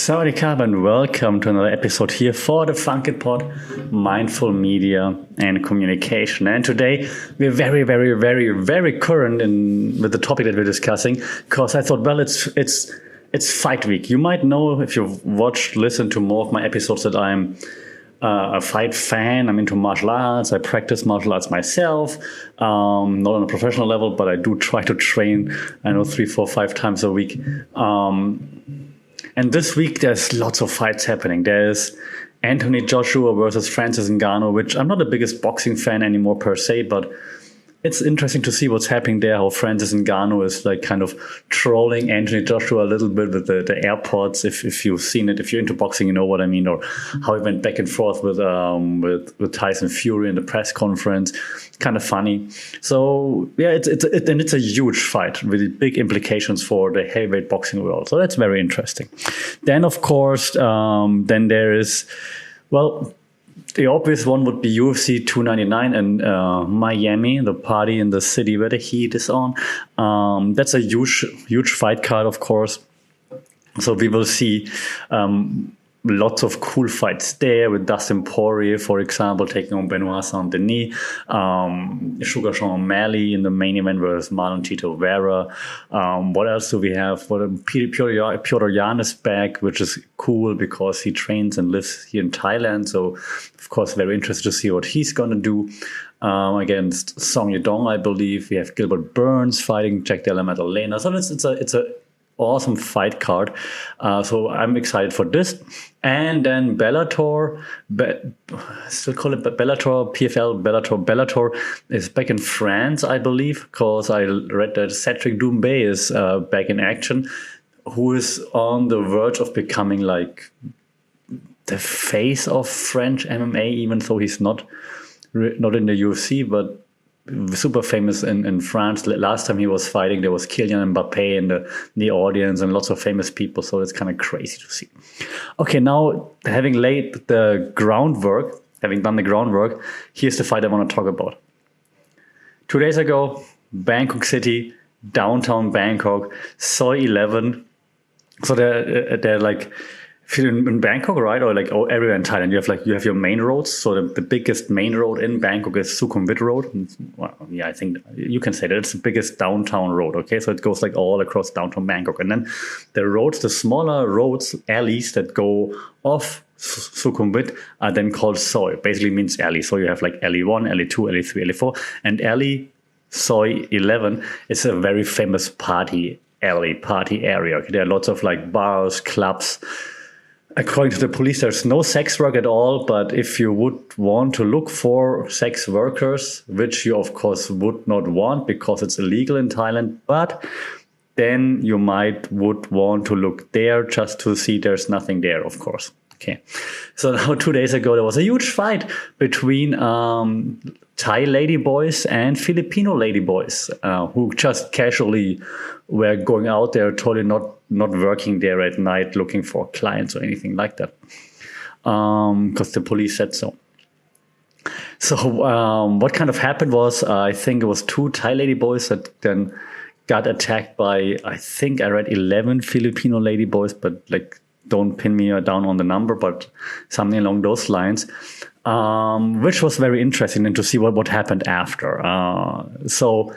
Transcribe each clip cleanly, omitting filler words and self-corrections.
Sawadee Krab and welcome to another episode here for the Funky Pod, Mindful Media and Communication. And today we're very current with the topic that we're discussing, because I thought, well, it's fight week. You might know if you've listened to more of my episodes that I'm a fight fan. I'm into martial arts. I practice martial arts myself, not on a professional level, but I do try to train, 3, 4, 5 times a week. And this week, there's lots of fights happening. There's Anthony Joshua versus Francis Ngannou, which I'm not the biggest boxing fan anymore per se, but it's interesting to see what's happening there, how Francis Ngannou is like kind of trolling Anthony Joshua a little bit with the AirPods. If you've seen it, if you're into boxing, you know what I mean, or how he went back and forth with Tyson Fury in the press conference. Kind of funny. So yeah, it's a huge fight with big implications for the heavyweight boxing world. So that's very interesting. Then of course, then there is, well, the obvious one would be UFC 299 in Miami, the party in the city where the heat is on. That's a huge fight card, of course. So we will see lots of cool fights there, with Dustin Poirier, for example, taking on Benoit Saint-Denis, Sugar Sean O'Malley in the main event versus Marlon Tito Vera. What else do we have? Piotr Jan is back, which is cool because he trains and lives here in Thailand. So, of course, very interested to see what he's going to do against Song Yadong, I believe. We have Gilbert Burns fighting Jack Della Maddalena. So it's a awesome fight card. So I'm excited for this. And then Bellator, still call it Bellator, PFL, Bellator is back in France, I believe, because I read that Cedric Doumbé is back in action, who is on the verge of becoming like the face of French MMA, even though he's not in the UFC, but super famous in France. Last time he was fighting, there was Kylian Mbappé in the audience and lots of famous people. So it's kind of crazy to see. Okay, now having done the groundwork, here's the fight I want to talk about. 2 days ago, Bangkok City, downtown Bangkok, Soi 11. So they're like, if you're in Bangkok, right, or like everywhere in Thailand, you have your main roads. So the biggest main road in Bangkok is Sukhumvit Road. Well, yeah, I think you can say that it's the biggest downtown road. Okay, so it goes like all across downtown Bangkok, and then the smaller roads, alleys that go off Sukhumvit are then called Soi. Basically means alley. So you have like alley 1, alley 2, alley 3, alley 4, and alley Soi 11 is a very famous party area. Okay? There are lots of like bars, clubs. According to the police, there's no sex work at all, but if you would want to look for sex workers, which you of course would not want because it's illegal in Thailand, but then you would want to look there just to see there's nothing there, of course. Okay. So now 2 days ago, there was a huge fight between Thai ladyboys and Filipino ladyboys who just casually were going out there, totally not working there at night looking for clients or anything like that, because the police said so. So what kind of happened was, I think it was 2 Thai ladyboys that then got attacked by, I think I read 11 Filipino ladyboys, but like, don't pin me down on the number, but something along those lines, which was very interesting, and to see what happened after. So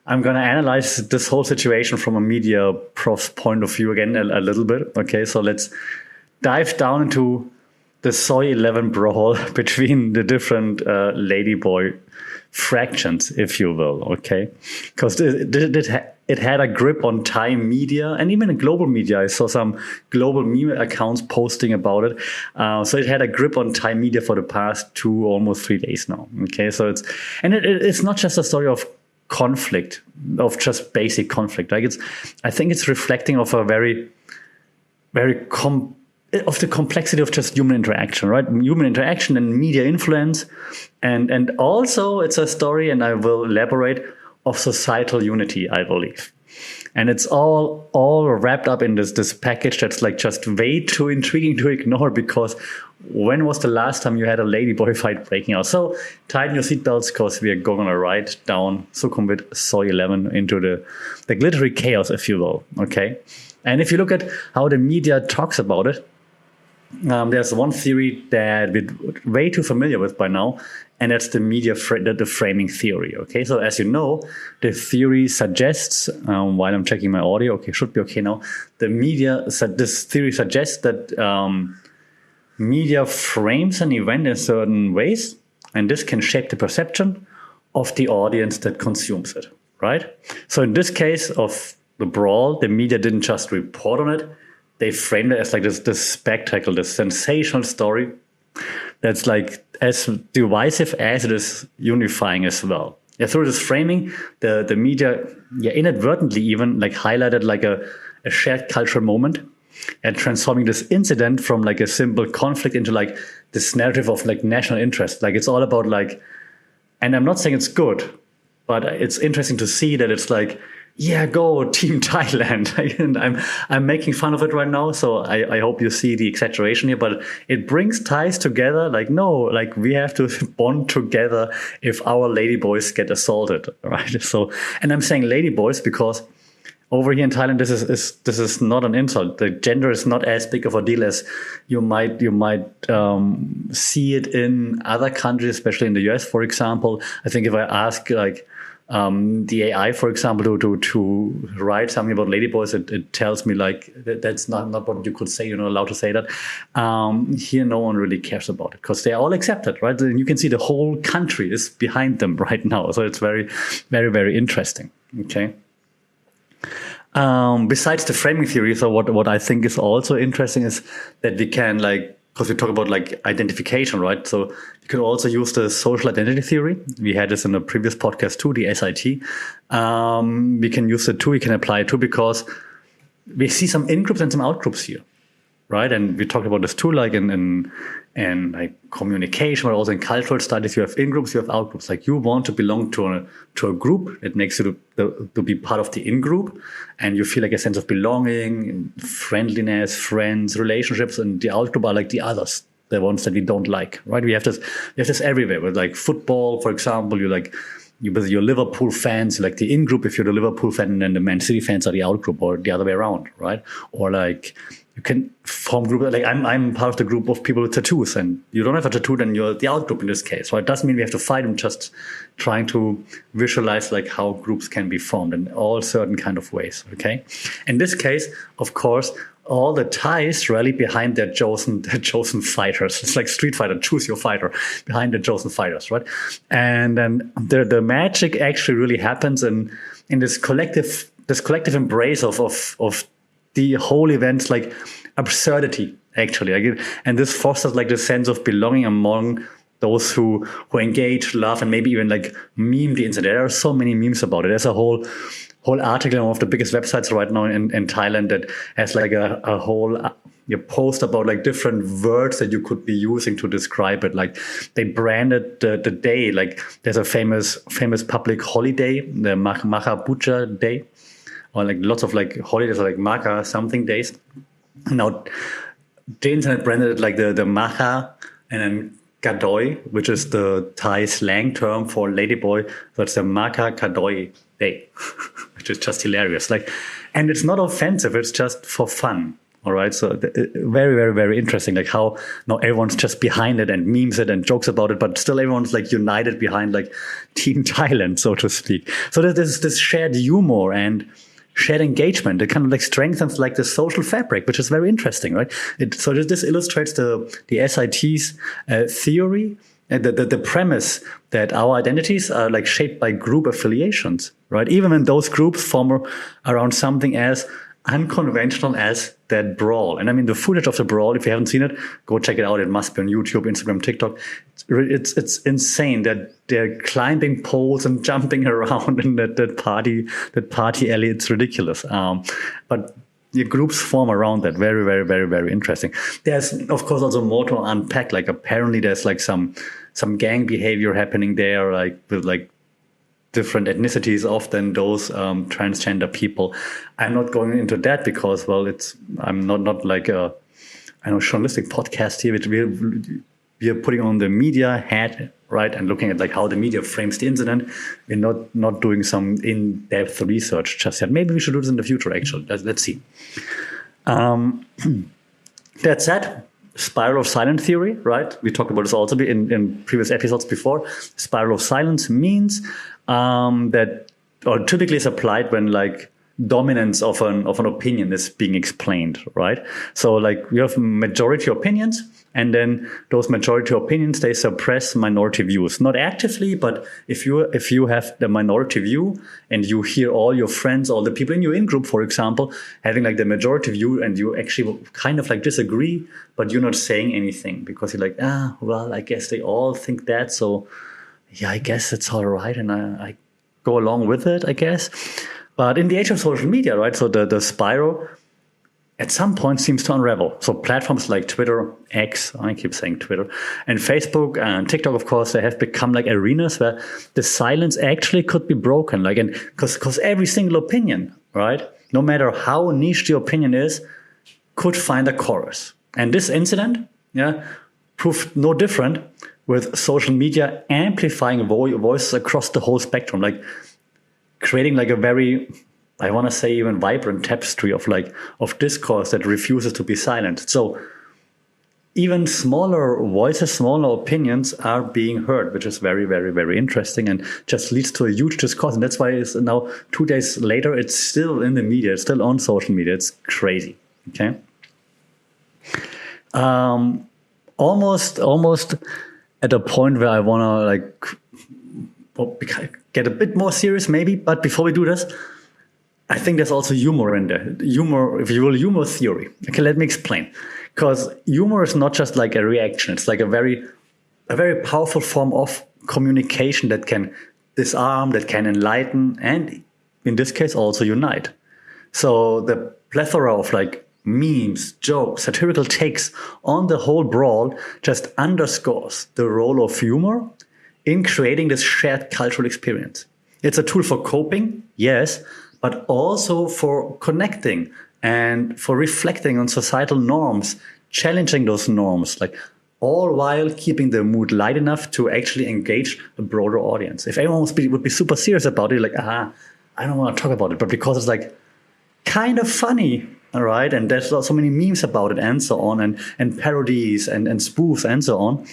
I'm going to analyze this whole situation from a media prof's point of view again a little bit. Okay, so let's dive down into the Soi 11 brawl between the different ladyboy fractions, if you will. Okay, because it had a grip on Thai media and even global media. I saw some global meme accounts posting about it. So it had a grip on Thai media for the past 2, almost 3 days now. Okay, so it's not just a story of conflict, of just basic conflict. Like I think it's reflecting of a very of the complexity of just human interaction, right? Human interaction and media influence, and also it's a story, and I will elaborate, of societal unity, I believe. And it's all wrapped up in this package that's like just way too intriguing to ignore, because when was the last time you had a ladyboy fight breaking out? So tighten your seatbelts, because we are going on a ride down Sukhumvit Soi 11 into the glittery chaos, if you will, okay? And if you look at how the media talks about it, there's one theory that we're way too familiar with by now, and that's the the framing theory. Okay, so as you know, the theory suggests, while I'm checking my audio, okay, should be okay now. This theory suggests that media frames an event in certain ways, and this can shape the perception of the audience that consumes it, right? So in this case of the brawl, the media didn't just report on it, they framed it as like this spectacle, this sensational story that's like as divisive as it is unifying as well. Yeah, through this framing, the media inadvertently even like highlighted like a shared cultural moment, and transforming this incident from like a simple conflict into like this narrative of like national interest. Like it's all about like, and I'm not saying it's good, but it's interesting to see that it's like, yeah, go Team Thailand. And I'm making fun of it right now, so I hope you see the exaggeration here, but it brings Thais together. Like, no, like we have to bond together if our ladyboys get assaulted, right? So, and I'm saying ladyboys because over here in Thailand, this is not an insult. The gender is not as big of a deal as you might see it in other countries, especially in the US, for example. I think if I ask like the AI, for example, to write something about ladyboys, it tells me like that's not what you could say. You're not allowed to say that. Here, no one really cares about it because they are all accepted, right? And you can see the whole country is behind them right now. So it's very, very, very interesting. Okay. Besides the framing theory, so what I think is also interesting is that we can like, because we talk about like identification, right? So you can also use the social identity theory. We had this in a previous podcast too, the SIT. We can use it too. We can apply it too because we see some in-groups and some out-groups here, right? And we talked about this too, like in like communication, but also in cultural studies. You have in-groups, you have out-groups. Like you want to belong to a group. It makes you to be part of the in-group, and you feel like a sense of belonging, friendliness, friends, relationships. And the out-group are like the others, the ones that we don't like, right? We have this everywhere with like football, for example. With your Liverpool fans, like the in-group, if you're the Liverpool fan, and then the Man City fans are the out-group, or the other way around, right? Or like you can form group. Like I'm part of the group of people with tattoos, and you don't have a tattoo, then you're the out-group in this case, right? It doesn't mean we have to fight. I'm just trying to visualize like how groups can be formed in all certain kind of ways, okay? In this case, of course, all the Thais rally behind their chosen fighters. It's like Street Fighter, choose your fighter, behind the chosen fighters, right? And then the magic actually really happens in this collective embrace of the whole event's like absurdity, actually. And this fosters like the sense of belonging among those who engage, laugh, and maybe even like meme the incident. There are so many memes about it. There's a whole article on one of the biggest websites right now in Thailand that has like a whole post about like different words that you could be using to describe it. Like they branded the day, like there's a famous public holiday, the Maha Puja Day, or like lots of like holidays are like Maha something days. Now the internet branded it like the Maha and then Kadoi, which is the Thai slang term for ladyboy. So it's the Maka Kadoi Day, which is just hilarious. Like, and it's not offensive. It's just for fun. All right. So very, very, very interesting. Like how now everyone's just behind it and memes it and jokes about it, but still everyone's like united behind like Team Thailand, so to speak. So there's this shared humor and shared engagement. It kind of like strengthens like the social fabric, which is very interesting, right? So this illustrates the SIT's theory, the premise that our identities are like shaped by group affiliations, right? Even when those groups form around something as unconventional as that brawl. And I mean, the footage of the brawl, if you haven't seen it, go check it out. It must be on YouTube, Instagram, TikTok. It's insane that they're climbing poles and jumping around in that party alley. It's ridiculous. But the groups form around that. Very, very, very, very interesting. There's, of course, also more to unpack. Like apparently there's like some gang behavior happening there, like with like different ethnicities, often those transgender people. I'm not going into that because, well, I'm not like a journalistic podcast here, which we are putting on the media hat, right, and looking at like how the media frames the incident. We're not doing some in-depth research just yet. Maybe we should do this in the future, actually. Let's see. That said, spiral of silence theory, right? We talked about this also in previous episodes before. Spiral of silence means that, or typically is applied when like dominance of an opinion is being explained, right? So like you have majority opinions, and then those majority opinions, they suppress minority views, not actively, but if you have the minority view and you hear all your friends, all the people in your in-group, for example, having like the majority view, and you actually kind of like disagree, but you're not saying anything because you're like, well, I guess they all think that, so yeah, I guess it's all right, and I go along with it, I guess. But in the age of social media, right, so the spiral at some point seems to unravel. So platforms like Twitter, X, I keep saying Twitter, and Facebook and TikTok, of course, they have become like arenas where the silence actually could be broken. Like, and because every single opinion, right, no matter how niche the opinion is, could find a chorus. And this incident, proved no different, with social media amplifying voices across the whole spectrum, like creating like a very, I want to say, even vibrant tapestry of discourse that refuses to be silent. So even smaller voices, smaller opinions are being heard, which is very, very, very interesting, and just leads to a huge discourse. And that's why it's now 2 days later, it's still in the media, it's still on social media. It's crazy. Okay. Almost at a point where I want to get a bit more serious maybe. But before we do this, I think there's also humor in there. Humor, if you will, humor theory. Okay, let me explain. Because humor is not just like a reaction. It's like a very powerful form of communication that can disarm, that can enlighten, and in this case also unite. So the plethora of like memes, jokes, satirical takes on the whole brawl just underscores the role of humor in creating this shared cultural experience. It's a tool for coping, yes, but also for connecting and for reflecting on societal norms, challenging those norms, like all while keeping the mood light enough to actually engage a broader audience. If everyone would be super serious about it, like, I don't want to talk about it, but because it's like kind of funny, all right, and there's so many memes about it and so on, and parodies and spoofs and so on,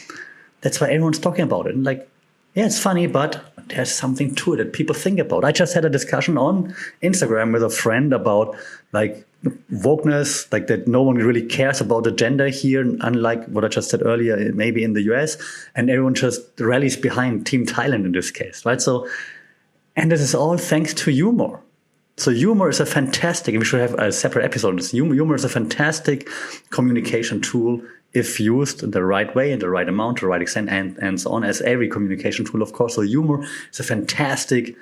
that's why everyone's talking about it. And like, yeah, it's funny, but there's something to it that people think about. I just had a discussion on Instagram with a friend about like wokeness, like that no one really cares about the gender here, unlike what I just said earlier, maybe in the US, and everyone just rallies behind Team Thailand in this case, right? So, and this is all thanks to humor. So humor is a fantastic, and we should have a separate episode on this. Humor is a fantastic communication tool if used in the right way, in the right amount, to the right extent, and so on, as every communication tool, of course. So humor is a fantastic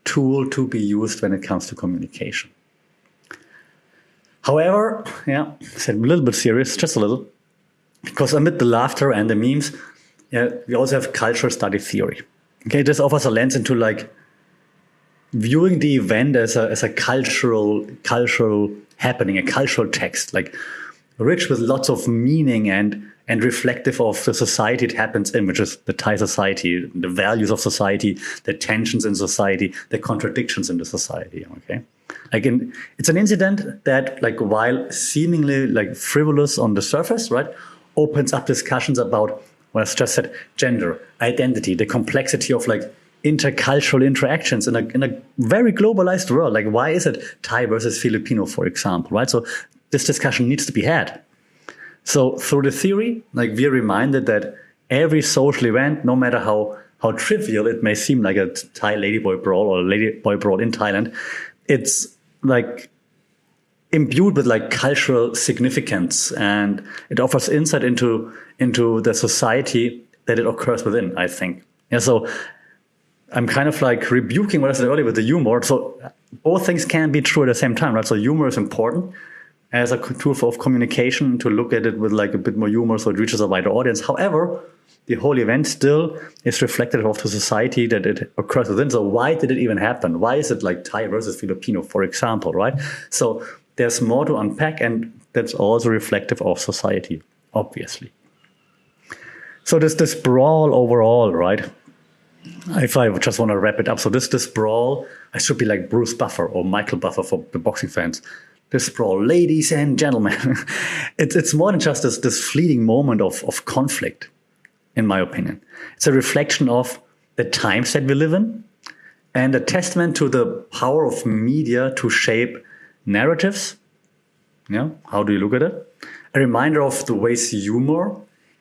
tool to be used when it comes to communication. However, I said a little bit serious, just a little, because amid the laughter and the memes, we also have cultural study theory. Okay, this offers a lens into like viewing the event as a cultural happening, a cultural text, like rich with lots of meaning and reflective of the society it happens in, which is the Thai society, the values of society, the tensions in society, the contradictions in the society. Okay, like it's an incident that, like, while seemingly like frivolous on the surface, right, opens up discussions about what I just said: gender, identity, the complexity of like intercultural interactions in a very globalized world. Like, why is it Thai versus Filipino, for example, right? So this discussion needs to be had. So through the theory, like, we're reminded that every social event, no matter how trivial it may seem, like a Thai ladyboy brawl or a ladyboy brawl in Thailand, it's like imbued with like cultural significance, and it offers insight into the society that it occurs within, I think. Yeah, so I'm kind of like rebuking what I said earlier with the humor. So both things can be true at the same time, right? So humor is important as a tool of communication, to look at it with like a bit more humor so it reaches a wider audience. However, the whole event still is reflective of the society that it occurs within. So why did it even happen? Why is it like Thai versus Filipino, for example, right? So there's more to unpack, and that's also reflective of society, obviously. So this brawl overall, right? If I just want to wrap it up, so this brawl, I should be like Bruce Buffer or Michael Buffer for the boxing fans. this brawl, ladies and gentlemen. It's more than just this fleeting moment of conflict, in my opinion. It's a reflection of the times that we live in and a testament to the power of media to shape narratives. Yeah, how do you look at it? A reminder of the ways humor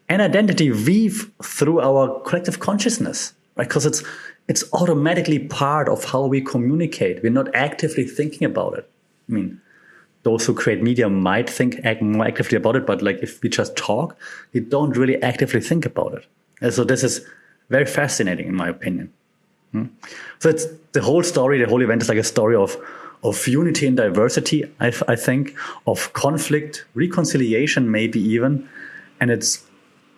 and identity weave through our collective consciousness, right? Because it's automatically part of how we communicate. We're not actively thinking about it. I mean, those who create media might act more actively about it, but like if we just talk, we don't really actively think about it. And so this is very fascinating, in my opinion. So it's the whole story, the whole event is like a story of unity and diversity, I think, of conflict, reconciliation, maybe even, and it's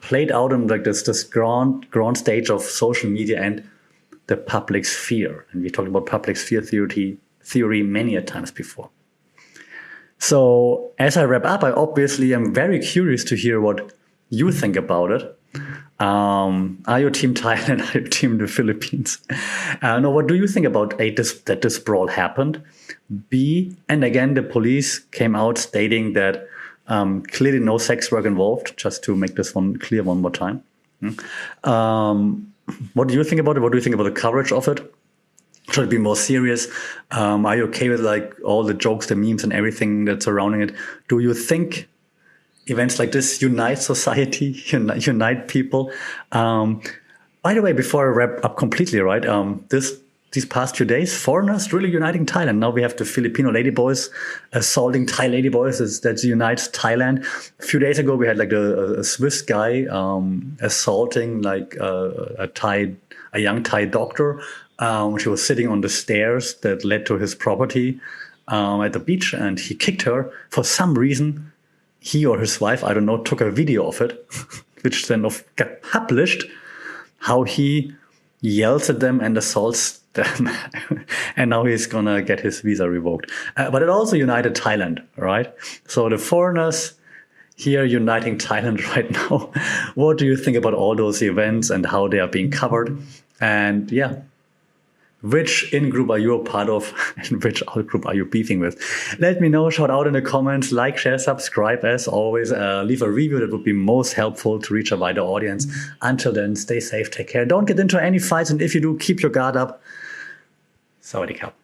played out in like this grand stage of social media and the public sphere. And we talked about public sphere theory many a times before. So as I wrap up, I obviously am very curious to hear what you think about it. Are you team Thailand? Are you team the Philippines? No, what do you think about that this brawl happened? B, and again, the police came out stating that clearly no sex work involved, just to make this one clear one more time. What do you think about it? What do you think about the coverage of it? Should it be more serious? Are you okay with like all the jokes, the memes and everything that's surrounding it? Do you think events like this unite society, unite people? By the way, before I wrap up completely, right? These past few days, foreigners really uniting Thailand. Now we have the Filipino ladyboys assaulting Thai ladyboys. That unites Thailand. A few days ago, we had like a Swiss guy assaulting like a young Thai doctor. She was sitting on the stairs that led to his property at the beach, and he kicked her. For some reason, he or his wife, I don't know, took a video of it, which then got published, how he yells at them and assaults them. And now he's going to get his visa revoked. But it also united Thailand, right? So the foreigners here uniting Thailand right now. What do you think about all those events and how they are being covered? And yeah, which in-group are you a part of and which out-group are you beefing with? Let me know, shout out in the comments, like, share, subscribe as always, leave a review. That would be most helpful to reach a wider audience. Until then, stay safe, take care. Don't get into any fights, and if you do, keep your guard up. Sawadee khap.